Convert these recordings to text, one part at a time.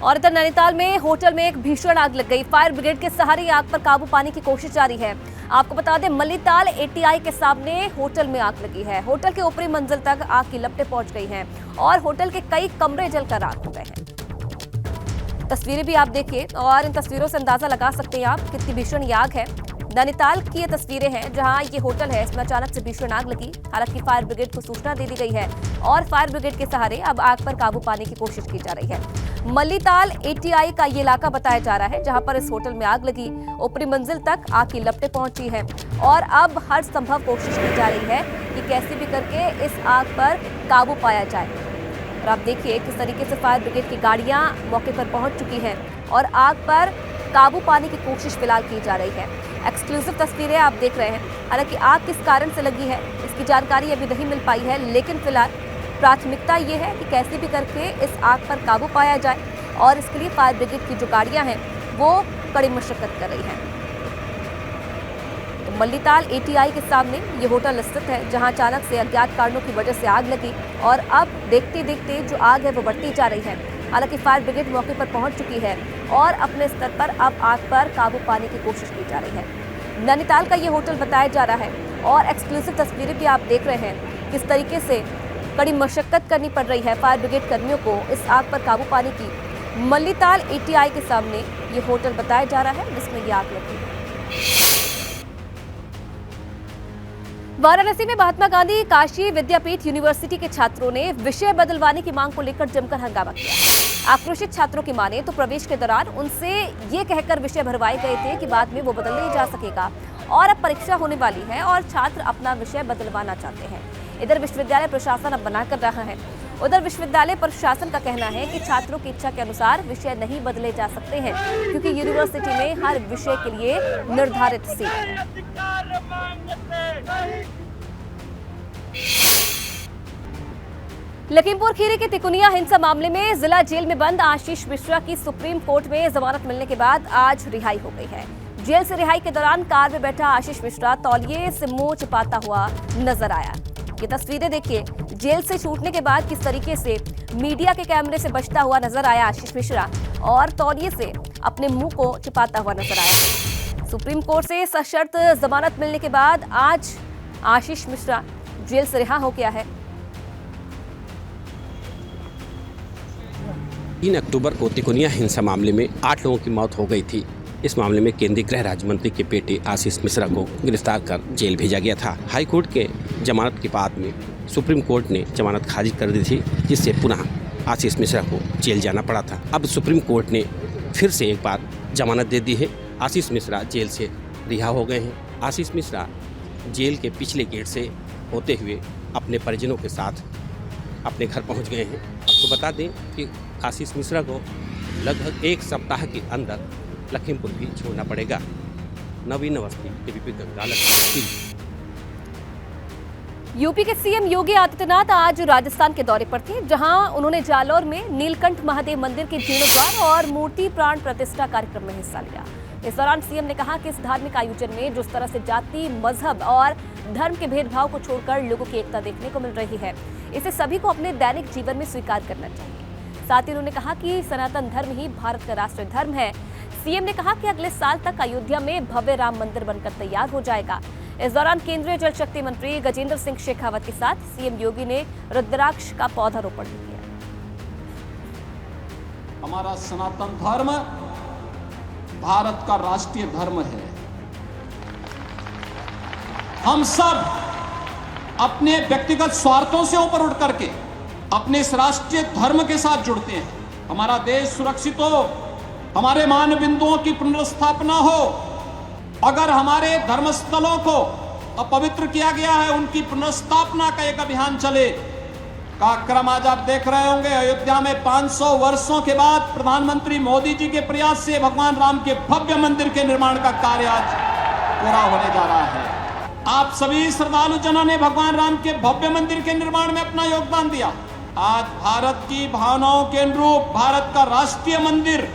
और इधर नैनीताल में होटल में एक भीषण आग लग गई। फायर ब्रिगेड के सहारे आग पर काबू पाने की कोशिश जारी है। आपको बता दें, मल्लीताल एटीआई के सामने होटल में आग लगी है। होटल के ऊपरी मंजिल तक आग की लपटें पहुंच गई हैं और होटल के कई कमरे जलकर राख हो गए हैं। तस्वीरें भी आप देखिए और इन तस्वीरों से अंदाजा लगा सकते हैं आप कितनी भीषण ये आग है। नैनीताल की ये तस्वीरें हैं जहां ये होटल है, इसमें अचानक से भीषण आग लगी। हालांकि फायर ब्रिगेड को सूचना दे दी गई है और फायर ब्रिगेड के सहारे अब आग पर काबू पाने की कोशिश की जा रही है। मल्लीताल एटीआई का ये इलाका बताया जा रहा है जहां पर इस होटल में आग लगी। ऊपरी मंजिल तक आग की लपटें पहुंची हैं और अब हर संभव कोशिश की जा रही है कि कैसे भी करके इस आग पर काबू पाया जाए। और आप देखिए किस तरीके से फायर ब्रिगेड की गाड़ियां मौके पर पहुंच चुकी हैं और आग पर काबू पाने की कोशिश फिलहाल की जा रही है। एक्सक्लूसिव तस्वीरें आप देख रहे हैं। हालांकि आग किस कारण से लगी है इसकी जानकारी अभी नहीं मिल पाई है, लेकिन फिलहाल प्राथमिकता ये है कि कैसे भी करके इस आग पर काबू पाया जाए और इसके लिए फायर ब्रिगेड की जो गाड़ियां हैं वो कड़ी मशक्कत कर रही हैं। तो मल्लीताल एटीआई के सामने ये होटल स्थित है जहां अचानक से अज्ञात कारणों की वजह से आग लगी और अब देखते देखते जो आग है वो बढ़ती जा रही है। हालांकि फायर ब्रिगेड मौके पर पहुंच चुकी है और अपने स्तर पर अब आग पर काबू पाने की कोशिश की जा रही है। नैनीताल का ये होटल बताया जा रहा है और एक्सक्लूसिव तस्वीरें भी आप देख रहे हैं किस तरीके से कड़ी मशक्कत करनी पड़ रही है फायर ब्रिगेड कर्मियों को इस आग पर काबू पाने की। मल्लीताल एटीआई के सामने ये होटल बताया जा रहा है जिसमें ये आग लगी। वाराणसी में महात्मा गांधी काशी विद्यापीठ यूनिवर्सिटी के छात्रों ने विषय बदलवाने की मांग को लेकर जमकर हंगामा किया। आक्रोशित छात्रों की माने तो प्रवेश के दौरान उनसे ये कहकर विषय भरवाए गए थे कि बाद में वो बदल नहीं जा सकेगा और अब परीक्षा होने वाली है और छात्र अपना विषय बदलवाना चाहते हैं। इधर विश्वविद्यालय प्रशासन अब मना कर रहा है। उधर विश्वविद्यालय प्रशासन का कहना है कि छात्रों की इच्छा के अनुसार विषय नहीं बदले जा सकते हैं क्योंकि यूनिवर्सिटी में हर विषय के लिए निर्धारित सीट है। लखीमपुर खीरी के तिकुनिया हिंसा मामले में जिला जेल में बंद आशीष मिश्रा की सुप्रीम कोर्ट में जमानत मिलने के बाद आज रिहाई हो गई है। जेल से रिहाई के दौरान कार में बैठा आशीष मिश्रा तौलिए से मुंह छिपाता हुआ नजर आया। ये तस्वीरें देखिए, जेल से छूटने के बाद किस तरीके से मीडिया के कैमरे से बचता हुआ नजर आया आशीष मिश्रा और तौलिए से अपने मुंह को छिपाता हुआ नजर आया। सुप्रीम कोर्ट से सशर्त जमानत मिलने के बाद आज आशीष मिश्रा जेल से रिहा हो गया है। 3 अक्टूबर को तिकोनिया हिंसा मामले में 8 लोगों की मौत हो गई थी। इस मामले में केंद्रीय गृह राज्य मंत्री के बेटे आशीष मिश्रा को गिरफ्तार कर जेल भेजा गया था। हाई कोर्ट के जमानत के बाद में सुप्रीम कोर्ट ने जमानत खारिज कर दी थी, जिससे पुनः आशीष मिश्रा को जेल जाना पड़ा था। अब सुप्रीम कोर्ट ने फिर से एक बार जमानत दे दी है। आशीष मिश्रा जेल से रिहा हो गए हैं। आशीष मिश्रा जेल के पिछले गेट से होते हुए अपने परिजनों के साथ अपने घर पहुंच गए हैं। आपको बता दें कि आशीष मिश्रा को लगभग 1 सप्ताह के अंदर लखीमपुर भी छोड़ना पड़ेगा। नवीन अवस्थी, एबीपी गंगा, लखीमपुर। यूपी के सीएम योगी आदित्यनाथ आज राजस्थान के दौरे पर थे, जहां उन्होंने जालौर में नीलकंठ महादेव मंदिर के जीर्णोद्धार और मूर्ति प्राण प्रतिष्ठा कार्यक्रम में हिस्सा लिया। इस दौरान सीएम ने कहा कि इस धार्मिक आयोजन में जिस तरह से जाति, मजहब और धर्म के भेदभाव को छोड़कर लोगों की एकता देखने को मिल रही है, इसे सभी को अपने दैनिक जीवन में स्वीकार करना चाहिए। साथ ही उन्होंने कहा कि सनातन धर्म ही भारत का राष्ट्रीय धर्म है। सीएम ने कहा कि अगले साल तक अयोध्या में भव्य राम मंदिर बनकर तैयार हो जाएगा। इस दौरान केंद्रीय जल शक्ति मंत्री गजेंद्र सिंह शेखावत के साथ सीएम योगी ने रुद्राक्ष का पौधारोपण किया। हमारा सनातन धर्म भारत का राष्ट्रीय धर्म है। हम सब अपने व्यक्तिगत स्वार्थों से ऊपर उठ करके अपने इस राष्ट्रीय धर्म के साथ जुड़ते हैं। हमारा देश सुरक्षित हो, हमारे मान बिंदुओं की पुनर्स्थापना हो, अगर हमारे धर्मस्थलों को अपवित्र किया गया है उनकी पुनर्स्थापना का एक अभियान चले का क्रम आज आप देख रहे होंगे। अयोध्या में 500 वर्षों के बाद प्रधानमंत्री मोदी जी के प्रयास से भगवान राम के भव्य मंदिर के निर्माण का कार्य आज पूरा होने जा रहा है। आप सभी श्रद्धालु जनों ने भगवान राम के भव्य मंदिर के निर्माण में अपना योगदान दिया। आज भारत की भावनाओं के अनुरूप भारत का राष्ट्रीय मंदिर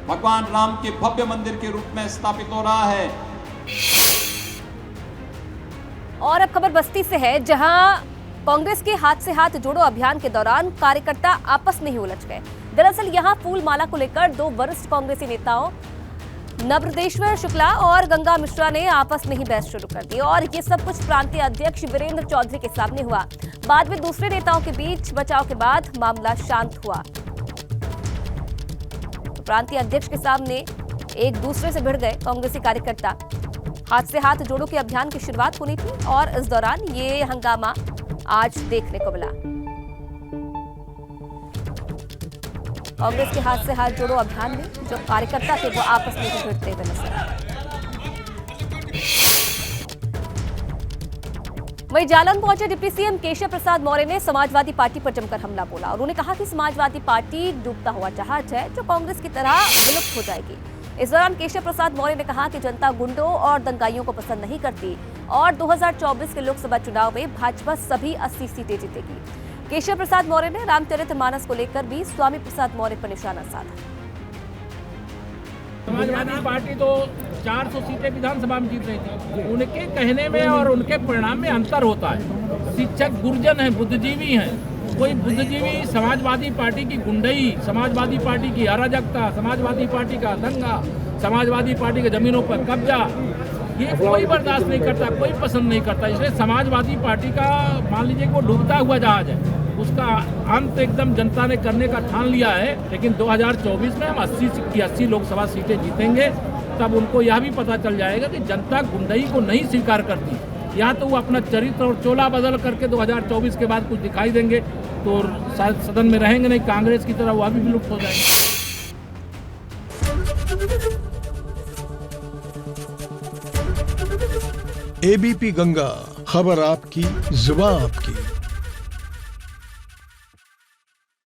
भगवान राम के भव्य मंदिर के रूप में स्थापित हो रहा है। और अब खबर बस्ती से है, जहां कांग्रेस के हाथ से हाथ जोड़ो अभियान के दौरान कार्यकर्ता आपस में ही उलझ गए। दरअसल यहां फूल माला को लेकर दो वरिष्ठ कांग्रेसी नेताओं नवरदेश्वर शुक्ला और गंगा मिश्रा ने आपस में ही बहस शुरू कर दी और ये सब कुछ प्रांतीय अध्यक्ष वीरेंद्र चौधरी के सामने हुआ। बाद में दूसरे नेताओं के बीच बचाव के बाद मामला शांत हुआ। प्रांतीय अध्यक्ष के सामने एक दूसरे से भिड़ गए कांग्रेसी कार्यकर्ता। हाथ से हाथ जोड़ो के अभियान की शुरुआत होनी थी और इस दौरान ये हंगामा आज देखने को मिला। कांग्रेस के हाथ से हाथ जोड़ो अभियान में जो कार्यकर्ता थे वो आपस में ही भिड़ते हुए नजर आए। वहीं जालौन पहुंचे डिप्टी सीएम केशव प्रसाद मौर्य ने समाजवादी पार्टी पर जमकर हमला बोला और उन्होंने कहा कि समाजवादी पार्टी डूबता हुआ जहाज है जो कांग्रेस की तरह विलुप्त हो जाएगी। इस दौरान केशव प्रसाद मौर्य ने कहा कि जनता गुंडों और दंगाइयों को पसंद नहीं करती और 2024 के लोकसभा चुनाव में भाजपा सभी 80 सीटें जीतेगी। केशव प्रसाद मौर्य ने रामचरितमानस को लेकर भी स्वामी प्रसाद मौर्य पर निशाना साधा। समाजवादी पार्टी तो 400 सीटें विधानसभा में जीत रही थी। उनके कहने में और उनके परिणाम में अंतर होता है। शिक्षक गुर्जन है, बुद्धिजीवी हैं। कोई बुद्धिजीवी समाजवादी पार्टी की गुंडई, समाजवादी पार्टी की अराजकता, समाजवादी पार्टी का दंगा, समाजवादी पार्टी के जमीनों पर कब्जा, ये कोई बर्दाश्त नहीं करता, कोई पसंद नहीं करता। इसलिए समाजवादी पार्टी का मान लीजिए वो डूबता हुआ जहाज है, उसका अंत एकदम जनता ने करने का ठान लिया है। लेकिन 2024 में हम 80 की 80 लोकसभा सीटें जीतेंगे। तब उनको यह भी पता चल जाएगा कि जनता गुंडई को नहीं स्वीकार करती। या तो वो अपना चरित्र और चोला बदल करके 2024 के बाद कुछ दिखाई देंगे तो शायद सदन में रहेंगे, नहीं कांग्रेस की तरह वह भी विलुप्त हो जाएंगे। एबीपी गंगा, खबर आपकी, जुबान आपकी।